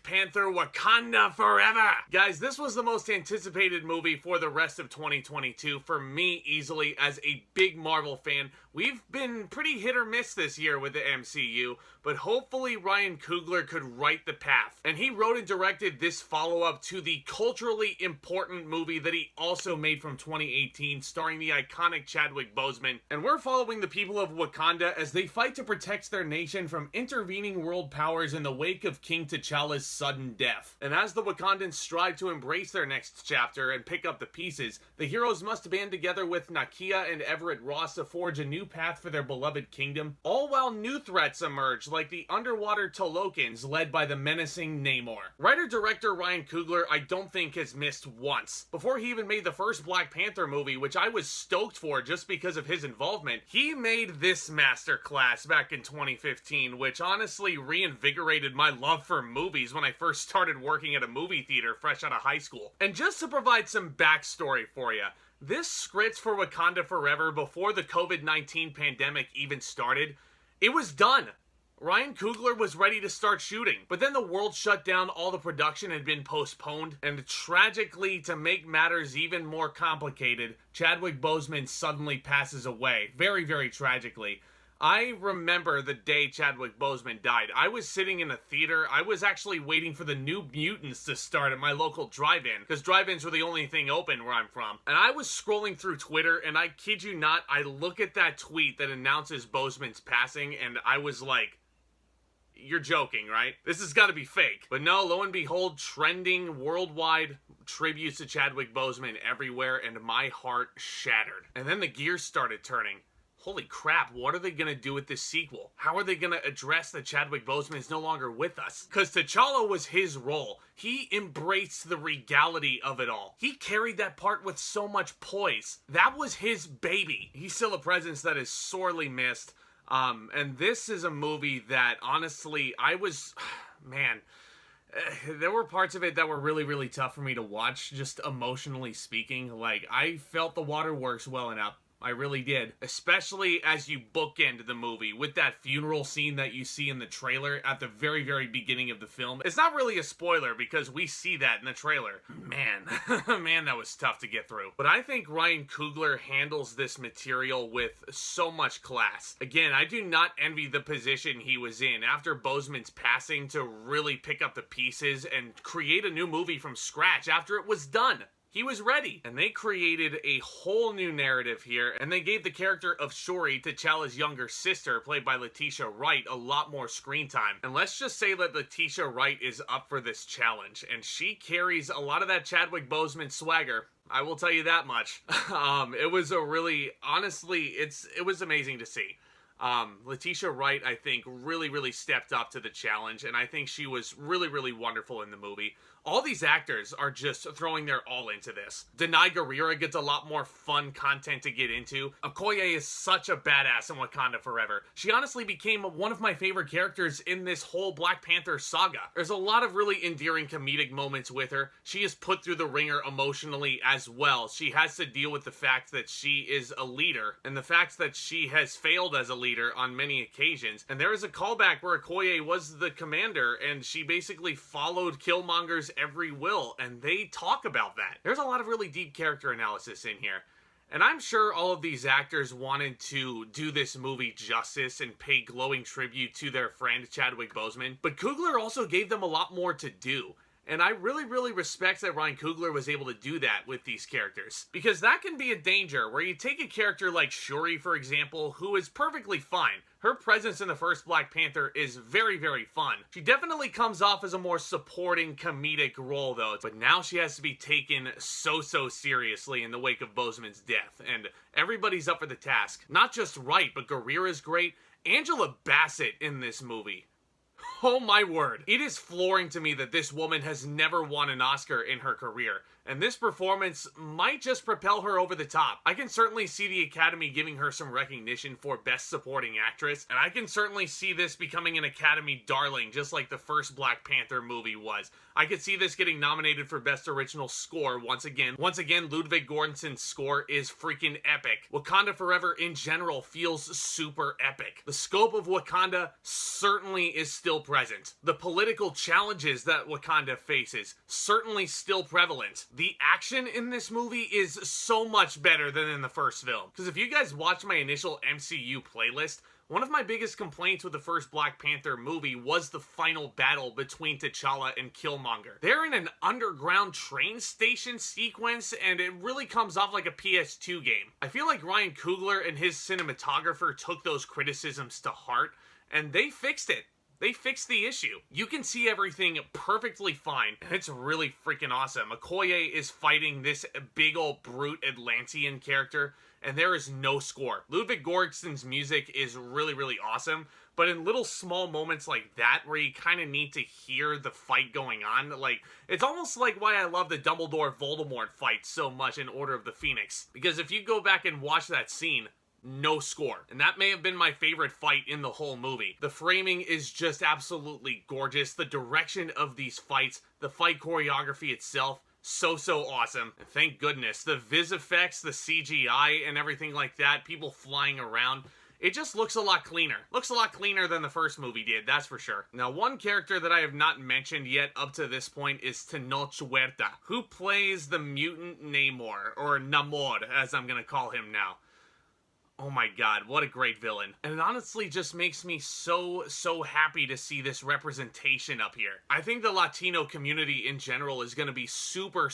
Black Panther Wakanda Forever. Guys, this was the most anticipated movie for the rest of 2022 for me easily as a big Marvel fan. We've been pretty hit or miss this year with the MCU, but hopefully Ryan Coogler could right the path. And he wrote and directed this follow-up to the culturally important movie that he also made from 2018, starring the iconic Chadwick Boseman. And we're following the people of Wakanda as they fight to protect their nation from intervening world powers in the wake of King T'Challa's sudden death. And as the Wakandans strive to embrace their next chapter and pick up the pieces, the heroes must band together with Nakia and Everett Ross to forge a new path for their beloved kingdom, all while new threats emerge like the underwater Tolokans led by the menacing Namor. Writer-director Ryan Coogler I don't think has missed once. Before he even made the first Black Panther movie, which I was stoked for just because of his involvement, he made this masterclass back in 2015, which honestly reinvigorated my love for movies when I first started working at a movie theater fresh out of high school. And just to provide some backstory for you, this script for Wakanda Forever before the COVID-19 pandemic even started, it was done. Ryan Coogler was ready to start shooting, but then the world shut down, all the production had been postponed, and tragically, to make matters even more complicated, Chadwick Boseman suddenly passes away. Very, very tragically. I remember the day Chadwick Boseman died. I was sitting in a theater. I was actually waiting for the New Mutants to start at my local drive-in, because drive-ins were the only thing open where I'm from. And I was scrolling through Twitter, and I kid you not, I look at that tweet that announces Boseman's passing, and I was like, you're joking, right? This has got to be fake. But no, lo and behold, trending worldwide tributes to Chadwick Boseman everywhere, and my heart shattered. And then the gears started turning. Holy crap, what are they gonna do with this sequel? How are they gonna address that Chadwick Boseman is no longer with us? Because T'Challa was his role. He embraced the regality of it all. He carried that part with so much poise. That was his baby. He's still a presence that is sorely missed. And this is a movie that, honestly, man, there were parts of it that were really, really tough for me to watch, just emotionally speaking. Like, I felt the waterworks welling up. I really did. Especially as you bookend the movie with that funeral scene that you see in the trailer at the very, very beginning of the film. It's not really a spoiler because we see that in the trailer. Man, man, that was tough to get through. But I think Ryan Coogler handles this material with so much class. Again, I do not envy the position he was in after Boseman's passing to really pick up the pieces and create a new movie from scratch after it was done. He was ready, and they created a whole new narrative here, and they gave the character of Shuri, T'Challa's younger sister, played by Letitia Wright, a lot more screen time. And let's just say that Letitia Wright is up for this challenge, and she carries a lot of that Chadwick Boseman swagger. I will tell you that much. It was a really, honestly, it was amazing to see. Letitia Wright, I think, really, really stepped up to the challenge, and I think she was really, really wonderful in the movie. All these actors are just throwing their all into this. Danai Gurira gets a lot more fun content to get into. Okoye is such a badass in Wakanda Forever. She honestly became one of my favorite characters in this whole Black Panther saga. There's a lot of really endearing comedic moments with her. She is put through the ringer emotionally as well. She has to deal with the fact that she is a leader, and the fact that she has failed as a leader on many occasions. And there is a callback where Okoye was the commander, and she basically followed Killmonger's every will, and they talk about that. There's a lot of really deep character analysis in here. And I'm sure all of these actors wanted to do this movie justice and pay glowing tribute to their friend Chadwick Boseman, but Coogler also gave them a lot more to do. And I really, really respect that Ryan Coogler was able to do that with these characters. Because that can be a danger, where you take a character like Shuri, for example, who is perfectly fine. Her presence in the first Black Panther is very, very fun. She definitely comes off as a more supporting comedic role, though. But now she has to be taken so seriously in the wake of Boseman's death. And everybody's up for the task. Not just Wright, but Gurira's great. Angela Bassett in this movie. Oh my word. It is flooring to me that this woman has never won an Oscar in her career. and this performance might just propel her over the top. I can certainly see the Academy giving her some recognition for Best Supporting Actress, and I can certainly see this becoming an Academy darling, just like the first Black Panther movie was. I could see this getting nominated for Best Original Score once again. Once again, Ludwig Göransson's score is freaking epic. Wakanda Forever in general feels super epic. The scope of Wakanda certainly is still present. The political challenges that Wakanda faces certainly still prevalent. The action in this movie is so much better than in the first film. Because if you guys watch my initial MCU playlist, one of my biggest complaints with the first Black Panther movie was the final battle between T'Challa and Killmonger. They're in an underground train station sequence, and it really comes off like a PS2 game. I feel like Ryan Coogler and his cinematographer took those criticisms to heart, and they fixed it. They fixed the issue. You can see everything perfectly fine, and it's really freaking awesome. Okoye is fighting this big old brute Atlantean character, and there is no score. Ludwig Göransson's music is really, really awesome, but in little small moments like that, where you kind of need to hear the fight going on, like, it's almost like why I love the Dumbledore-Voldemort fight so much in Order of the Phoenix. Because if you go back and watch that scene, no score. And that may have been my favorite fight in the whole movie. The framing is just absolutely gorgeous. The direction of these fights, the fight choreography itself, so awesome. And thank goodness. The vis effects, the CGI, and everything like that, people flying around, it just looks a lot cleaner. Looks a lot cleaner than the first movie did, that's for sure. Now, one character that I have not mentioned yet up to this point is Tenoch Huerta, who plays the mutant Namor, or Namor, as I'm gonna call him now. Oh my god, what a great villain. And it honestly just makes me so happy to see this representation up here. I think the Latino community in general is going to be super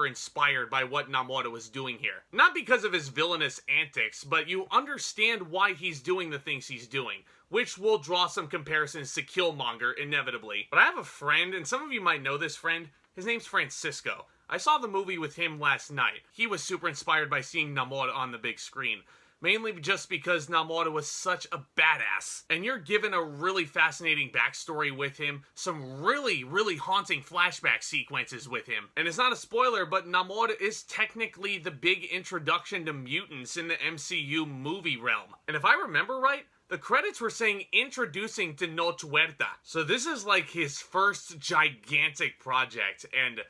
inspired by what Namor was doing here. Not because of his villainous antics, but you understand why he's doing the things he's doing, which will draw some comparisons to Killmonger inevitably. But I have a friend, and some of you might know this friend. His name's Francisco. I saw the movie with him last night. He was super inspired by seeing Namor on the big screen. Mainly just because Namor was such a badass. And you're given a really fascinating backstory with him, some really haunting flashback sequences with him. And it's not a spoiler, but Namor is technically the big introduction to mutants in the MCU movie realm. And if I remember right, the credits were saying introducing Tenoch Huerta. So this is like his first gigantic project, and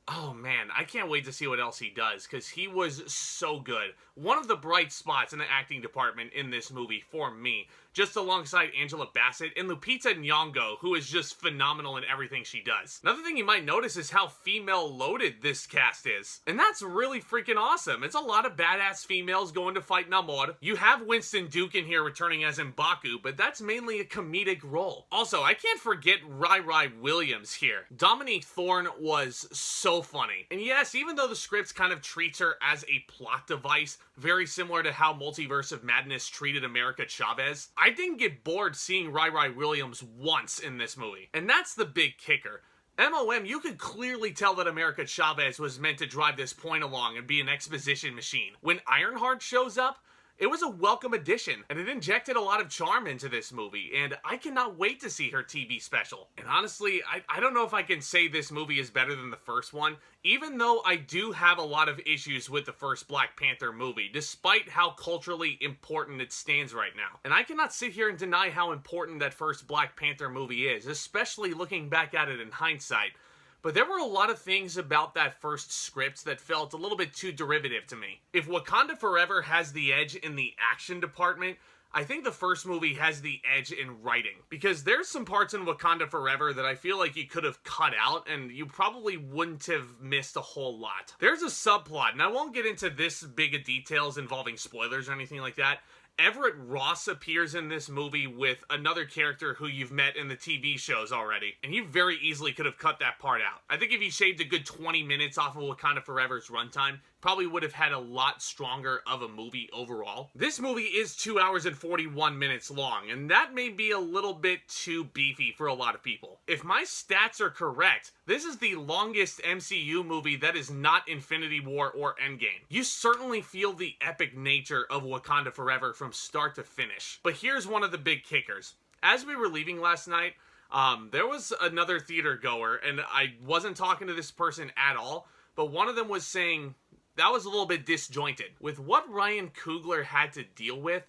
oh man, I can't wait to see what else he does, because he was so good. One of the bright spots in the acting department in this movie for me, just alongside Angela Bassett and Lupita Nyong'o, who is just phenomenal in everything she does. Another thing you might notice is how female-loaded this cast is. And that's really freaking awesome. It's a lot of badass females going to fight Namor. You have Winston Duke in here returning as M'Baku, but that's mainly a comedic role. Also, I can't forget Rai Williams here. Dominique Thorne was so funny. And yes, even though the script kind of treats her as a plot device, very similar to how Multiverse of Madness treated America Chavez, I didn't get bored seeing Rai Williams once in this movie. And that's the big kicker. MOM, you could clearly tell that America Chavez was meant to drive this point along and be an exposition machine. When Ironheart shows up, it was a welcome addition, and it injected a lot of charm into this movie, and I cannot wait to see her TV special. And honestly, I don't know if I can say this movie is better than the first one, even though I do have a lot of issues with the first Black Panther movie, despite how culturally important it stands right now. And I cannot sit here and deny how important that first Black Panther movie is, especially looking back at it in hindsight. But there were a lot of things about that first script that felt a little bit too derivative to me. If Wakanda Forever has the edge in the action department, I think the first movie has the edge in writing. Because there's some parts in Wakanda Forever that I feel like you could have cut out and you probably wouldn't have missed a whole lot. There's a subplot, and I won't get into this big of details involving spoilers or anything like that. Everett Ross appears in this movie with another character who you've met in the TV shows already, and you very easily could have cut that part out. I think if you shaved a good 20 minutes off of Wakanda Forever's runtime, probably would have had a lot stronger of a movie overall. This movie is 2 hours and 41 minutes long, and that may be a little bit too beefy for a lot of people. If my stats are correct, this is the longest MCU movie that is not Infinity War or Endgame. You certainly feel the epic nature of Wakanda Forever from start to finish. But here's one of the big kickers. As we were leaving last night, there was another theater goer, and I wasn't talking to this person at all, but one of them was saying that was a little bit disjointed. With what Ryan Coogler had to deal with,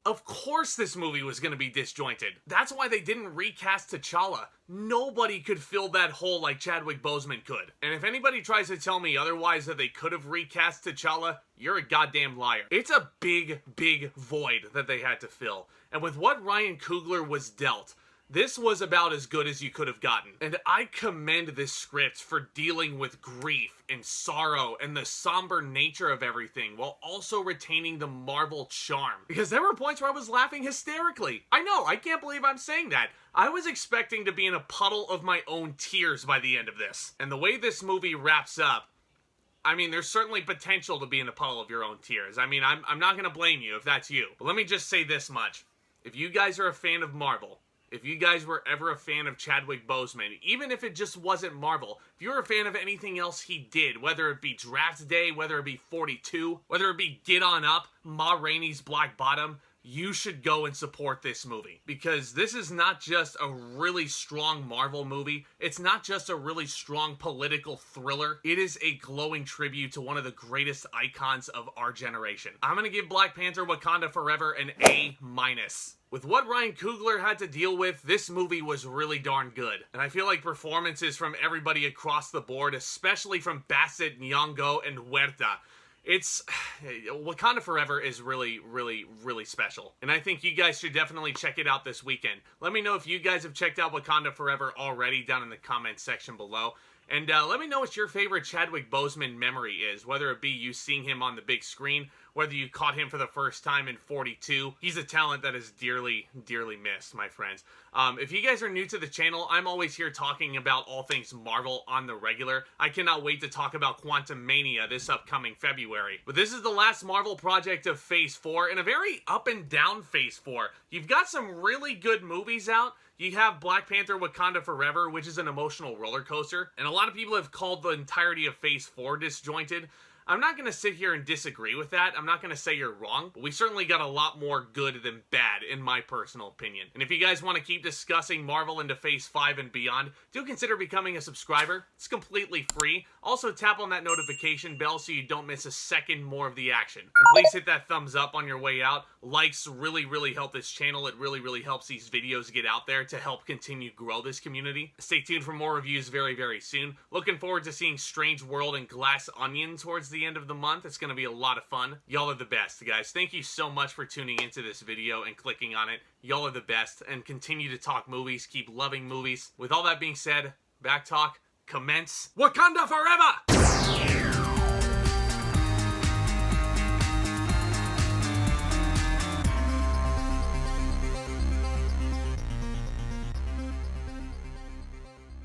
of course this movie was going to be disjointed. That's why they didn't recast T'Challa. Nobody could fill that hole like Chadwick Boseman could. And if anybody tries to tell me otherwise that they could have recast T'Challa, you're a goddamn liar. It's a big, big void that they had to fill. And with what Ryan Coogler was dealt, this was about as good as you could have gotten. And I commend this script for dealing with grief and sorrow and the somber nature of everything while also retaining the Marvel charm. Because there were points where I was laughing hysterically. I know, I can't believe I'm saying that. I was expecting to be in a puddle of my own tears by the end of this. And the way this movie wraps up, I mean, there's certainly potential to be in a puddle of your own tears. I mean, I'm not gonna blame you if that's you. But let me just say this much. If you guys are a fan of Marvel, if you guys were ever a fan of Chadwick Boseman, even if it just wasn't Marvel, if you're a fan of anything else he did, whether it be Draft Day, whether it be 42, whether it be Get On Up, Ma Rainey's Black Bottom, you should go and support this movie. Because this is not just a really strong Marvel movie. It's not just a really strong political thriller. It is a glowing tribute to one of the greatest icons of our generation. I'm gonna give Black Panther Wakanda Forever an A-. With what Ryan Coogler had to deal with, this movie was really darn good. And I feel like performances from everybody across the board, especially from Bassett, Nyong'o, and Huerta, Wakanda Forever is really, really, really special. And I think you guys should definitely check it out this weekend. Let me know if you guys have checked out Wakanda Forever already down in the comments section below. And let me know what your favorite Chadwick Boseman memory is, whether it be you seeing him on the big screen, whether you caught him for the first time in 42. He's a talent that is dearly, dearly missed, my friends. If you guys are new to the channel, I'm always here talking about all things Marvel on the regular. I cannot wait to talk about Quantumania this upcoming February. But this is the last Marvel project of Phase 4, and a very up and down Phase 4. You've got some really good movies out. You have Black Panther Wakanda Forever, which is an emotional roller coaster, and a lot of people have called the entirety of Phase 4 disjointed. I'm not going to sit here and disagree with that. I'm not going to say you're wrong, but we certainly got a lot more good than bad, in my personal opinion. And if you guys want to keep discussing Marvel into Phase 5 and beyond, do consider becoming a subscriber. It's completely free. Also, tap on that notification bell so you don't miss a second more of the action. And please hit that thumbs up on your way out. Likes really, really help this channel. It really, really helps these videos get out there to help continue grow this community. Stay tuned for more reviews very, very soon. Looking forward to seeing Strange World and Glass Onion towards the end of the month. It's going to be a lot of fun. Y'all are the best, guys. Thank you so much for tuning into this video and clicking on it. Y'all are the best, and continue to talk movies. Keep loving movies. With all that being said, back talk, commence. Wakanda Forever!